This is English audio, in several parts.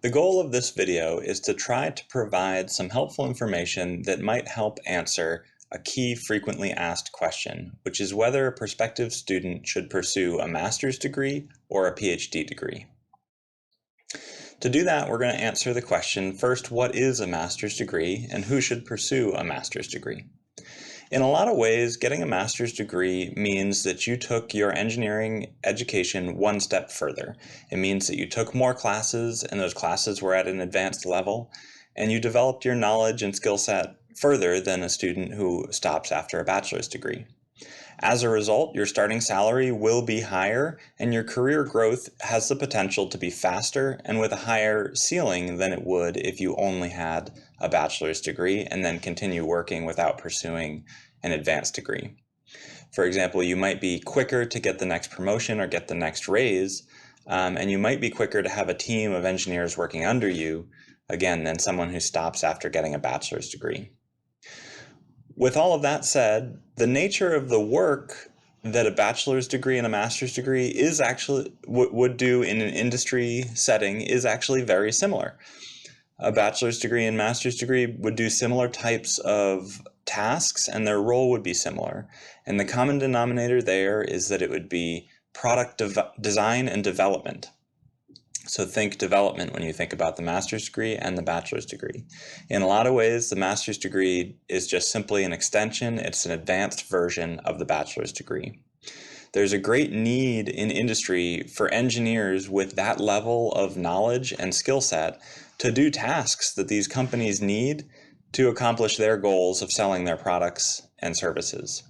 The goal of this video is to try to provide some helpful information that might help answer a key frequently asked question, which is whether a prospective student should pursue a master's degree or a PhD degree. To do that, we're going to answer the question, first, what is a master's degree and who should pursue a master's degree? In a lot of ways, getting a master's degree means that you took your engineering education one step further. It means that you took more classes, and those classes were at an advanced level, and you developed your knowledge and skill set further than a student who stops after a bachelor's degree. As a result, your starting salary will be higher, and your career growth has the potential to be faster and with a higher ceiling than it would if you only had a bachelor's degree and then continue working without pursuing an advanced degree. For example, you might be quicker to get the next promotion or get the next raise, and you might be quicker to have a team of engineers working under you, again, than someone who stops after getting a bachelor's degree. With all of that said, the nature of the work that a bachelor's degree and a master's degree is actually would do in an industry setting is actually very similar. A bachelor's degree and master's degree would do similar types of tasks, and their role would be similar. And the common denominator there is that it would be product design and development. So think development when you think about the master's degree and the bachelor's degree. In a lot of ways, the master's degree is just simply an extension. It's an advanced version of the bachelor's degree. There's a great need in industry for engineers with that level of knowledge and skill set to do tasks that these companies need to accomplish their goals of selling their products and services.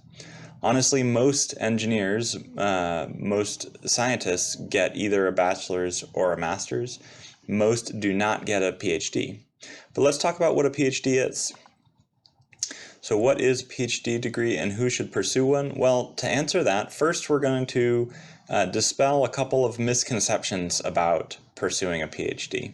Honestly, most engineers, most scientists get either a bachelor's or a master's. Most do not get a PhD. But let's talk about what a PhD is. So what is a PhD degree and who should pursue one? Well, to answer that, first we're going to dispel a couple of misconceptions about pursuing a PhD.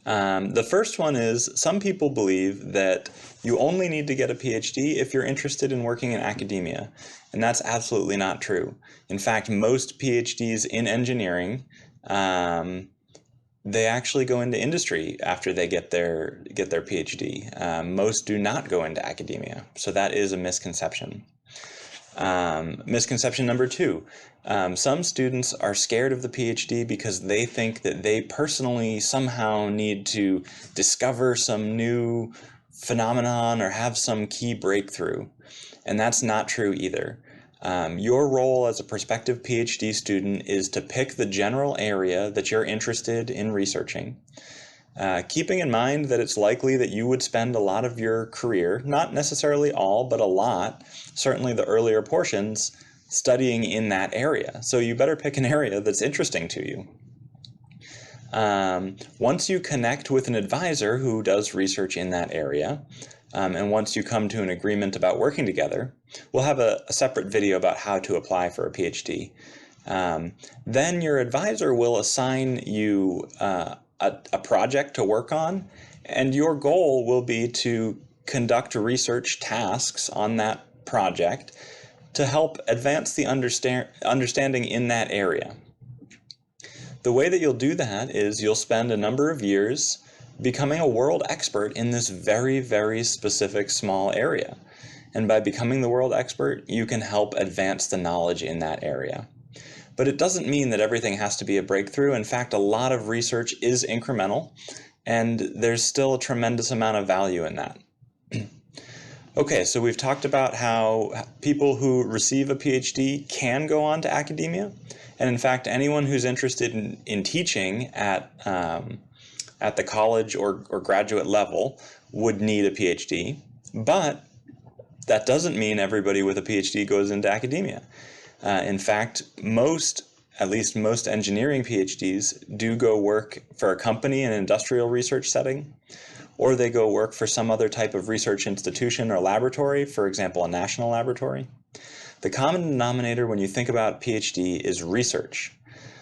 The first one is some people believe that you only need to get a PhD if you're interested in working in academia, and that's absolutely not true. In fact, most PhDs in engineering, they actually go into industry after they get their PhD. Most do not go into academia, so that is a misconception. Misconception number two, some students are scared of the PhD because they think that they personally somehow need to discover some new phenomenon or have some key breakthrough, and that's not true either. Your role as a prospective PhD student is to pick the general area that you're interested in researching. Keeping in mind that it's likely that you would spend a lot of your career, not necessarily all, but a lot, certainly the earlier portions, studying in that area. So you better pick an area that's interesting to you. Once you connect with an advisor who does research in that area, and once you come to an agreement about working together, we'll have a separate video about how to apply for a PhD. Then your advisor will assign you a project to work on, and your goal will be to conduct research tasks on that project to help advance the understanding in that area. The way that you'll do that is you'll spend a number of years becoming a world expert in this very, very specific small area. And by becoming the world expert, you can help advance the knowledge in that area. But it doesn't mean that everything has to be a breakthrough. In fact, a lot of research is incremental, and there's still a tremendous amount of value in that. Okay, so we've talked about how people who receive a PhD can go on to academia. And in fact, anyone who's interested in teaching at the college or graduate level would need a PhD. But that doesn't mean everybody with a PhD goes into academia. In fact, at least most engineering PhDs do go work for a company in an industrial research setting, or they go work for some other type of research institution or laboratory, for example, a national laboratory. The common denominator when you think about PhD is research.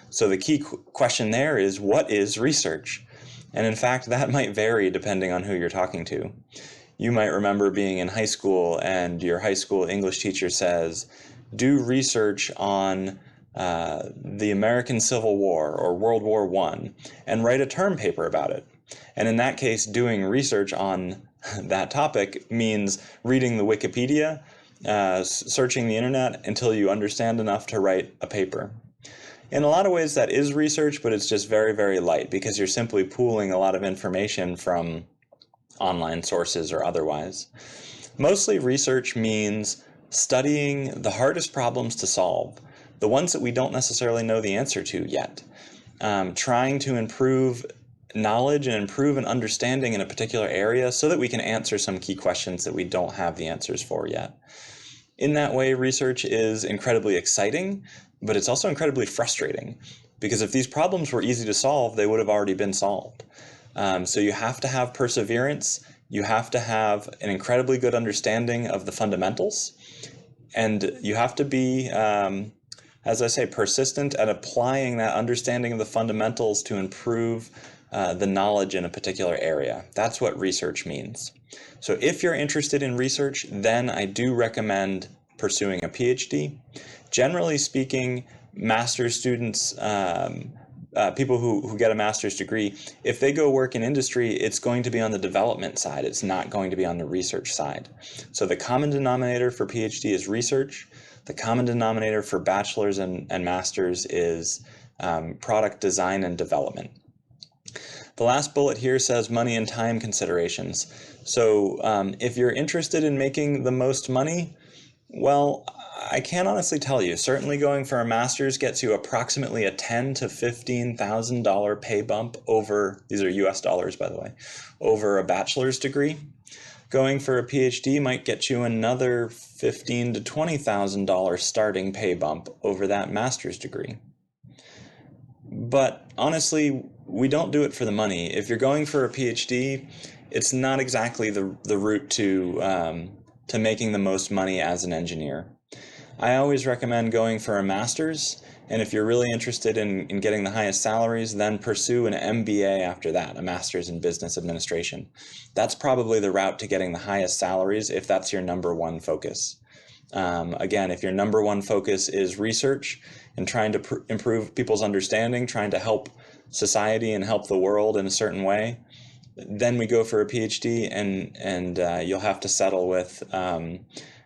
So the key question there is, what is research? And in fact, that might vary depending on who you're talking to. You might remember being in high school and your high school English teacher says, do research on the American Civil War or World War I and write a term paper about it. And in that case, doing research on that topic means reading the Wikipedia, searching the internet until you understand enough to write a paper. In a lot of ways that is research, but it's just very, very light because you're simply pooling a lot of information from online sources or otherwise. Mostly research means studying the hardest problems to solve, the ones that we don't necessarily know the answer to yet, trying to improve knowledge and improve an understanding in a particular area so that we can answer some key questions that we don't have the answers for yet. In that way, research is incredibly exciting, but it's also incredibly frustrating because if these problems were easy to solve, they would have already been solved. So you have to have perseverance, you have to have an incredibly good understanding of the fundamentals, and you have to be, as I say, persistent at applying that understanding of the fundamentals to improve the knowledge in a particular area. That's what research means. So if you're interested in research, then I do recommend pursuing a PhD. Generally speaking, master's students, people who get a master's degree, if they go work in industry, it's going to be on the development side. It's not going to be on the research side. So the common denominator for PhD is research. The common denominator for bachelor's and master's is product design and development. The last bullet here says money and time considerations. So if you're interested in making the most money, well, I can't honestly tell you. Certainly going for a master's gets you approximately a $10,000 to $15,000 pay bump over, these are US dollars by the way, over a bachelor's degree. Going for a PhD might get you another $15,000 to $20,000 starting pay bump over that master's degree. But honestly, we don't do it for the money. If you're going for a PhD, it's not exactly the route to making the most money as an engineer. I always recommend going for a master's, and if you're really interested in getting the highest salaries, then pursue an MBA after that, a master's in business administration. That's probably the route to getting the highest salaries if that's your number one focus. Again, if your number one focus is research and trying to improve people's understanding, trying to help society and help the world in a certain way, then we go for a PhD, and you'll have to settle with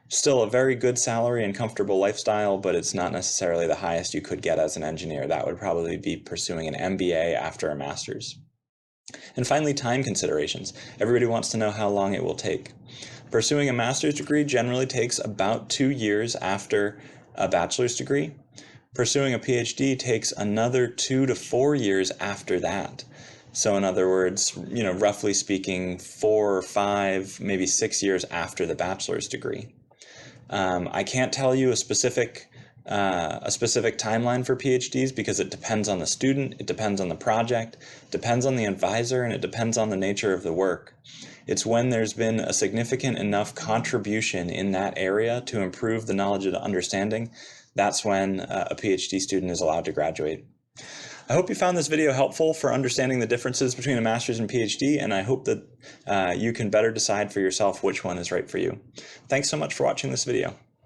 still a very good salary and comfortable lifestyle, but it's not necessarily the highest you could get as an engineer. That would probably be pursuing an MBA after a master's. And finally, time considerations. Everybody wants to know how long it will take. Pursuing a master's degree generally takes about 2 years after a bachelor's degree. Pursuing a PhD takes another 2 to 4 years after that. So in other words, roughly speaking, 4 or 5, maybe 6 years after the bachelor's degree. I can't tell you a specific timeline for PhDs because it depends on the student, it depends on the project, it depends on the advisor, and it depends on the nature of the work. It's when there's been a significant enough contribution in that area to improve the knowledge and understanding, that's when a PhD student is allowed to graduate. I hope you found this video helpful for understanding the differences between a master's and PhD, and I hope that you can better decide for yourself which one is right for you. Thanks so much for watching this video.